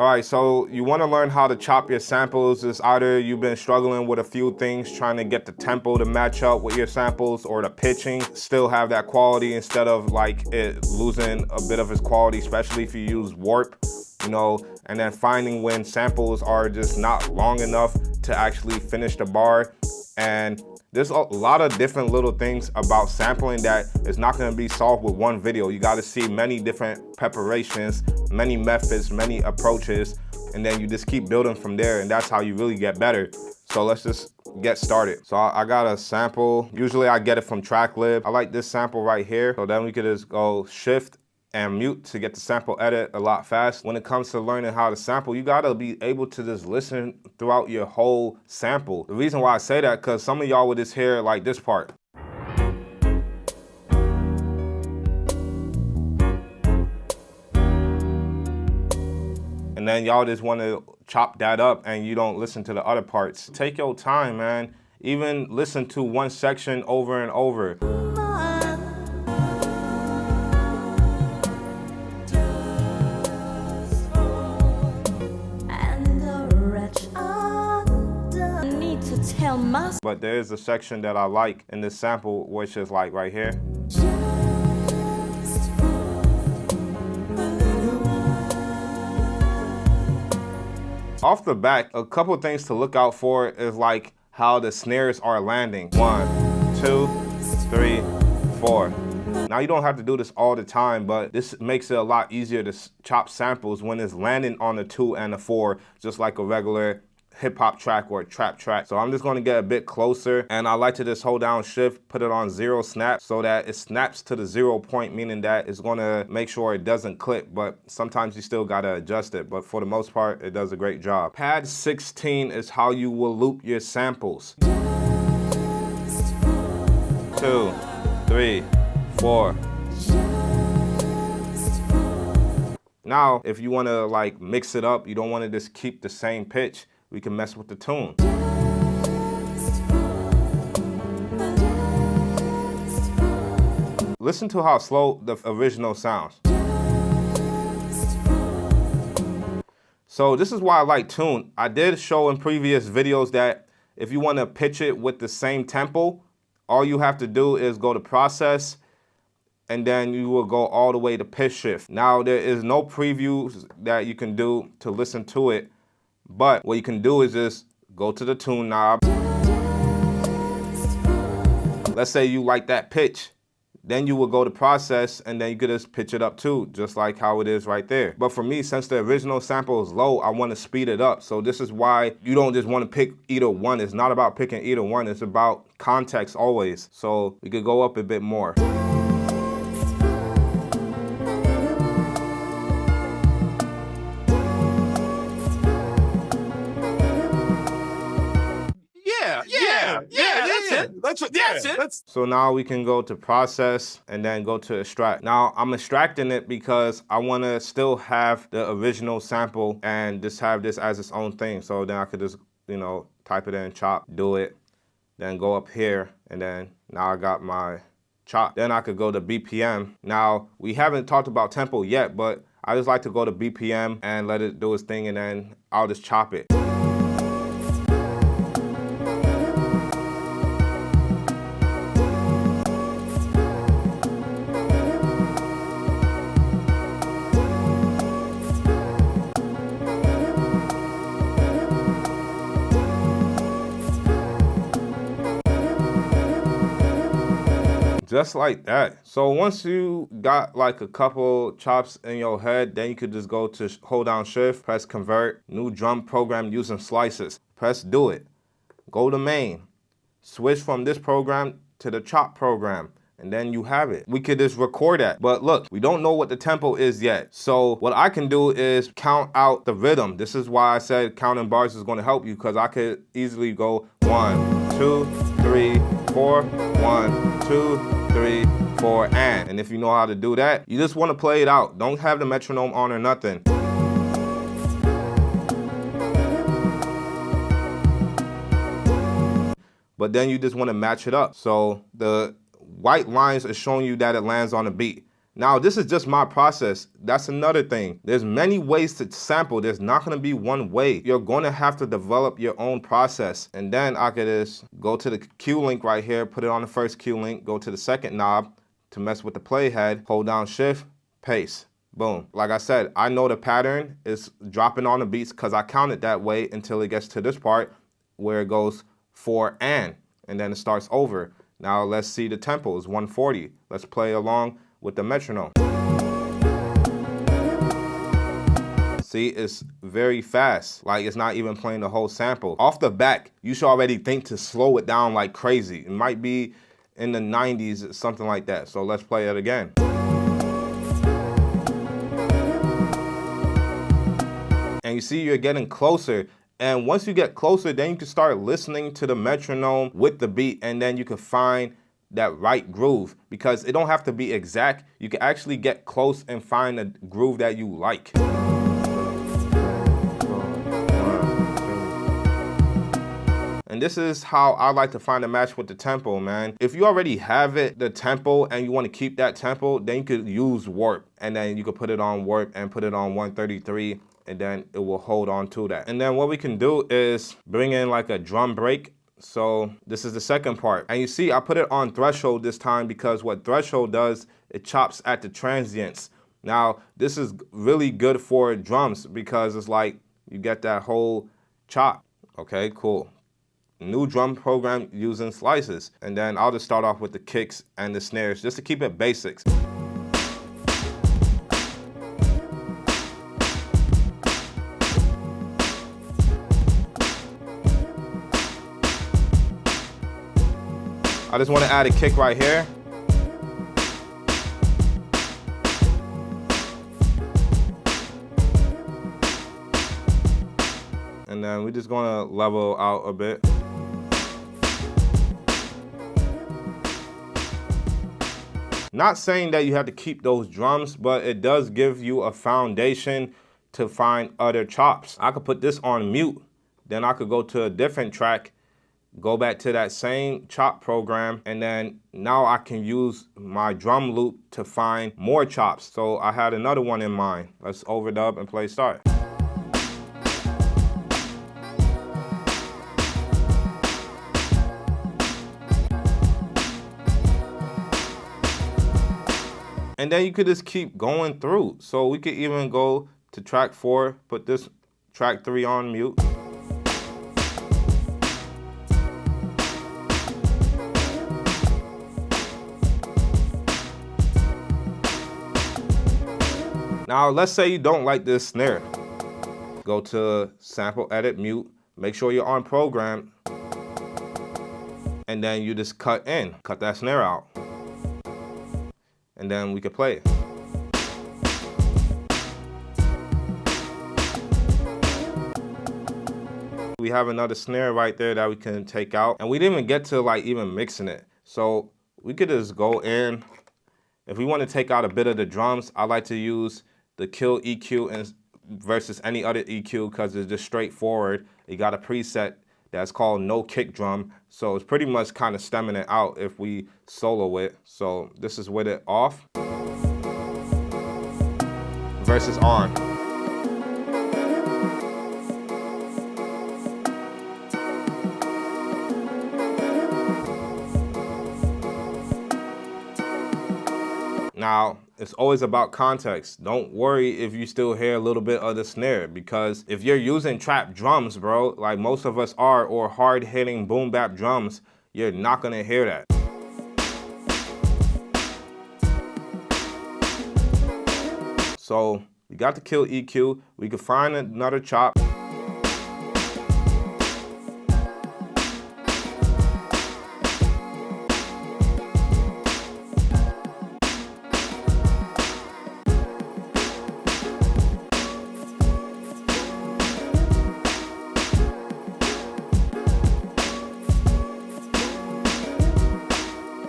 All right, so you want to learn how to chop your samples. It's either you've been struggling with a few things, trying to get the tempo to match up with your samples, or the pitching still have that quality instead of like it losing a bit of its quality, especially if you use warp, you know, and then finding when samples are just not long enough to actually finish the bar. And there's a lot of different little things about sampling that is not going to be solved with one video. You got to see many different preparations, many methods, many approaches, and then you just keep building from there, and that's how you really get better. So let's just get started. So I got a sample. Usually I get it from TrackLib. I like this sample right here. So then we could just go shift and mute to get the sample edit a lot fast. When it comes to learning how to sample, you gotta be able to just listen throughout your whole sample. The reason why I say that, because some of y'all would just hear like this part. And then y'all just wanna chop that up and you don't listen to the other parts. Take your time, man. Even listen to one section over and over. But there is a section that I like in this sample, which is like right here. Off the back, a couple things to look out for is like how the snares are landing. 1, 2, 3, 4. Now you don't have to do this all the time, but this makes it a lot easier to chop samples when it's landing on the 2 and the 4, just like a regular hip-hop track or a trap track. So I'm just going to get a bit closer, and I like to just hold down shift, put it on 0 snap so that it snaps to the 0 point, meaning that it's going to make sure it doesn't clip, but sometimes you still got to adjust it, but for the most part it does a great job. Pad 16 is how you will loop your samples. 2, 3, 4. Now if you want to like mix it up, you don't want to just keep the same pitch, we can mess with the tune. Listen to how slow the original sounds. So this is why I like tune. I did show in previous videos that if you want to pitch it with the same tempo, all you have to do is go to process, and then you will go all the way to pitch shift. Now there is no previews that you can do to listen to it, but what you can do is just go to the tune knob. Let's say you like that pitch. Then you will go to process, and then you could just pitch it up too, just like how it is right there. But for me, since the original sample is low, I want to speed it up. So this is why you don't just want to pick either one. It's not about picking either one. It's about context always. So we could go up a bit more. That's it. So now we can go to process and then go to extract. Now I'm extracting it because I want to still have the original sample and just have this as its own thing. So then I could just, you know, type it in, chop, do it, then go up here, and then now I got my chop. Then I could go to BPM. Now we haven't talked about tempo yet, but I just like to go to BPM and let it do its thing, and then I'll just chop it. Just like that. So once you got like a couple chops in your head, then you could just go to hold down shift, press convert, new drum program using slices. Press do it. Go to main. Switch from this program to the chop program, and then you have it. We could just record that. But look, we don't know what the tempo is yet. So what I can do is count out the rhythm. This is why I said counting bars is going to help you, because I could easily go 1, 2, 3, 4, 1, 2, 3, 4, and if you know how to do that, you just want to play it out. Don't have the metronome on or nothing. But then you just want to match it up. So the white lines are showing you that it lands on the beat. Now, this is just my process. That's another thing. There's many ways to sample. There's not gonna be one way. You're gonna have to develop your own process. And then I could just go to the cue link right here, put it on the first cue link, go to the second knob to mess with the playhead, hold down shift, paste. Boom. Like I said, I know the pattern is dropping on the beats because I count it that way until it gets to this part where it goes 4 and then it starts over. Now let's see the tempo is 140. Let's play along with the metronome. See, it's very fast. Like, it's not even playing the whole sample. Off the back, you should already think to slow it down like crazy. It might be in the 90s, something like that. So let's play it again. And you see you're getting closer. And once you get closer, then you can start listening to the metronome with the beat, and then you can find that right groove, because it don't have to be exact. You can actually get close and find a groove that you like. And this is how I like to find a match with the tempo, man. If you already have it, the tempo, and you want to keep that tempo, then you could use warp, and then you could put it on warp and put it on 133. And then it will hold on to that. And then what we can do is bring in like a drum break. So this is the second part. And you see, I put it on threshold this time because what threshold does, it chops at the transients. Now, this is really good for drums because it's like you get that whole chop. Okay, cool. New drum program using slices. And then I'll just start off with the kicks and the snares just to keep it basics. I just want to add a kick right here. And then we're just going to level out a bit. Not saying that you have to keep those drums, but it does give you a foundation to find other chops. I could put this on mute, then I could go to a different track, go back to that same chop program, and then now I can use my drum loop to find more chops. So I had another one in mind. Let's overdub and play start. And then you could just keep going through. So we could even go to track 4, put this track 3 on mute. Now, let's say you don't like this snare. Go to sample, edit, mute, make sure you're on program, and then you just cut that snare out. And then we can play it. We have another snare right there that we can take out, and we didn't even get to like even mixing it. So we could just go in. If we want to take out a bit of the drums, I like to use the kill EQ and versus any other EQ because it's just straightforward. You got a preset that's called no kick drum, so it's pretty much kind of stemming it out if we solo it. So this is with it off versus on. Now, it's always about context. Don't worry if you still hear a little bit of the snare, because if you're using trap drums, bro, like most of us are, or hard-hitting boom bap drums, you're not gonna hear that. So we got to kill EQ. We could find another chop.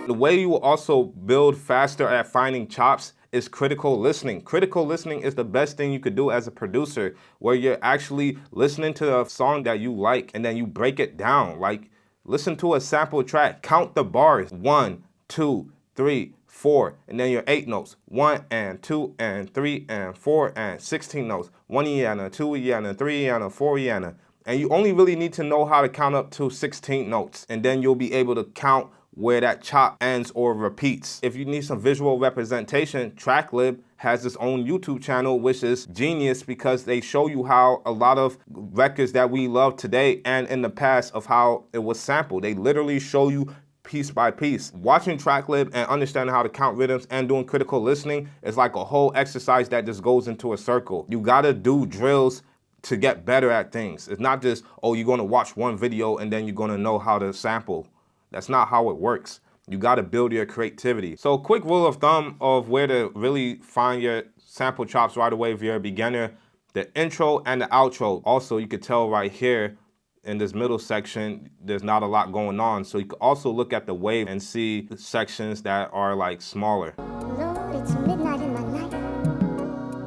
The way you will also build faster at finding chops is critical listening. Critical listening is the best thing you could do as a producer, where you're actually listening to a song that you like and then you break it down. Like, listen to a sample track, count the bars, 1, 2, 3, 4, and then your 8 notes, 1 and 2 and 3 and 4 and 16 notes, 1 iana, 2 iana, 3 iana, 4 iana. And you only really need to know how to count up to 16 notes, and then you'll be able to count where that chop ends or repeats. If you need some visual representation, TrackLib has its own YouTube channel, which is genius because they show you how a lot of records that we love today and in the past of how it was sampled. They literally show you piece by piece. Watching TrackLib and understanding how to count rhythms and doing critical listening is like a whole exercise that just goes into a circle. You gotta do drills to get better at things. It's not just, oh, you're gonna watch one video and then you're gonna know how to sample. That's not how it works. You gotta build your creativity. So quick rule of thumb of where to really find your sample chops right away if you're a beginner, the intro and the outro. Also, you could tell right here in this middle section, there's not a lot going on. So you can also look at the wave and see the sections that are like smaller. Lord, it's midnight in my life,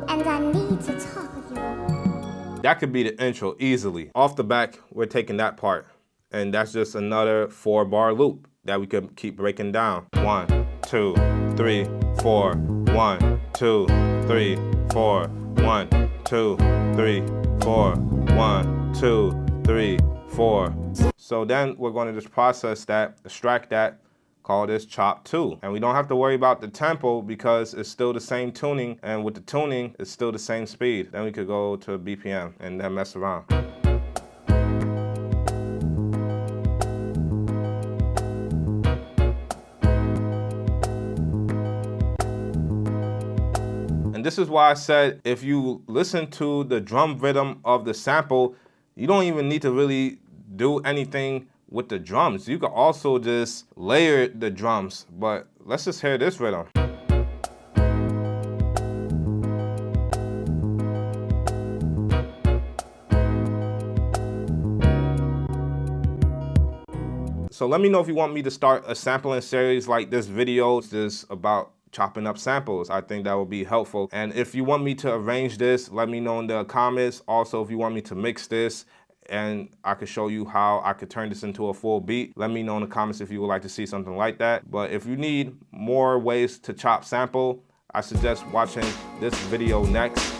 and I need to talk with you. That could be the intro easily. Off the back, we're taking that part. And that's just another 4-bar loop that we could keep breaking down. 1, 2, 3, 4, 1, 2, 3, 4, 1, 2, 3, 4, 1, 2, 3, 4. So then we're going to just process that, extract that, call this chop 2. And we don't have to worry about the tempo because it's still the same tuning, and with the tuning, it's still the same speed. Then we could go to BPM and then mess around. And this is why I said if you listen to the drum rhythm of the sample, you don't even need to really do anything with the drums. You can also just layer the drums, but let's just hear this rhythm. So let me know if you want me to start a sampling series like this video. It's just about chopping up samples. I think that would be helpful. And if you want me to arrange this, let me know in the comments. Also, if you want me to mix this and I could show you how I could turn this into a full beat, let me know in the comments if you would like to see something like that. But if you need more ways to chop sample, I suggest watching this video next.